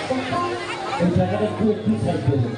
এই জায়গাটা একটু একটু সাইড দেবেন।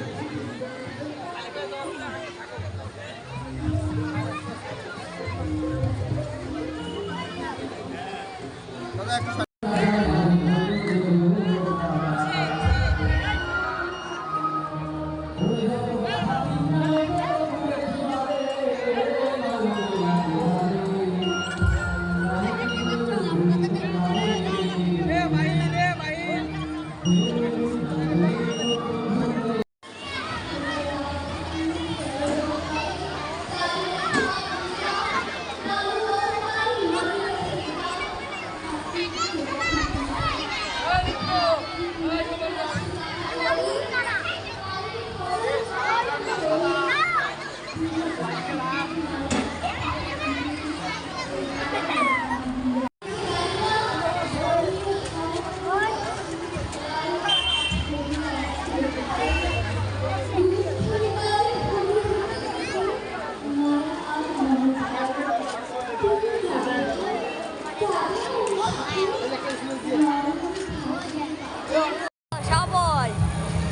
সবাই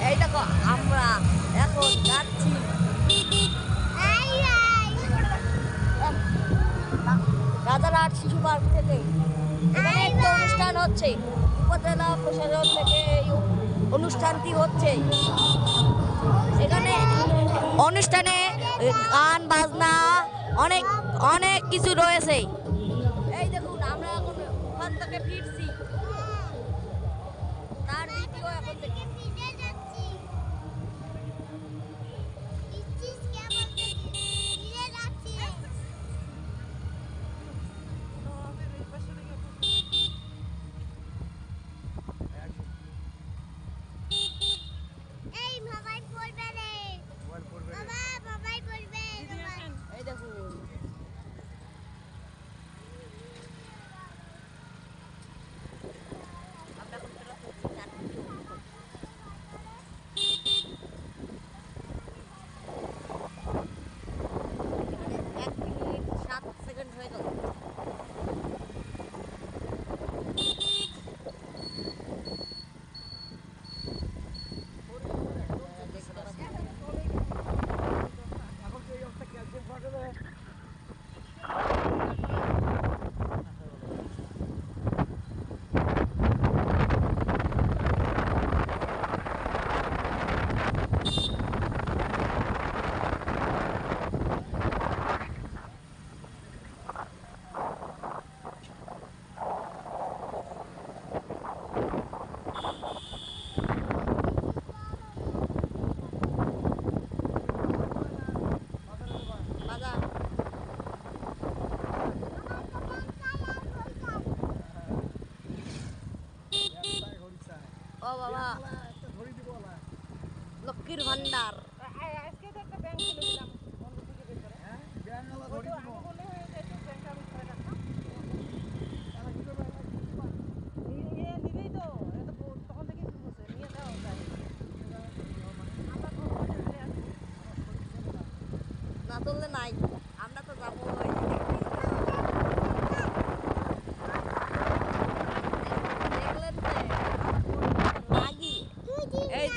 এই দেখো আমরা এখন যাচ্ছি রাজারহাট শিশু পার্ক থেকে। এখানে একটা অনুষ্ঠান হচ্ছে, উপজেলা প্রশাসন থেকে এই অনুষ্ঠানটি হচ্ছে। এখানে অনুষ্ঠানে গান বাজনা অনেক অনেক কিছু রয়েছে। এই দেখুন আমরা এখন ওখান থেকে ফিরছি, তার ভিডিও এখন দেখি। এই দেখুন আমরা এখন চলে আসছি তার ভিডিও। 1 মিনিট 7 সেকেন্ড হয়ে গেল। ও বাবা, লক্ষ্মীর ভান্ডার। না তুললে নাই, আমরা তো যাবো। এই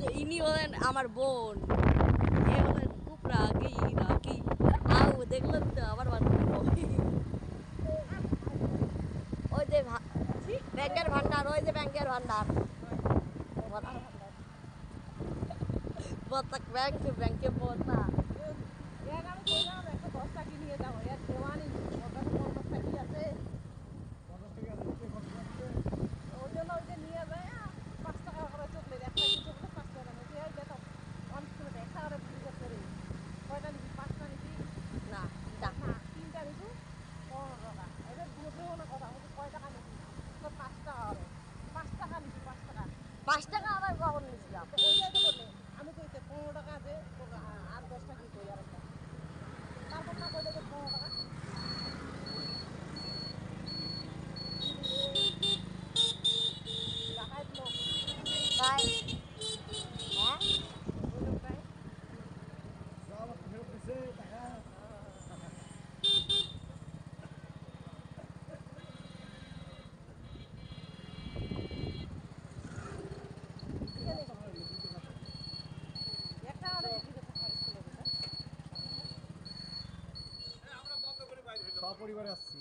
যে ইনি হলেন আমার বোন, এ হলেন কুপরা কি রাকি। আও দেখলেন তো আমার বান্ধবী। ওই যে ব্যাংকের ভান্ডার, ওই যে ব্যাংকের ভান্ডার। ব্যাংকে পড়তা পরিবারে আসছি।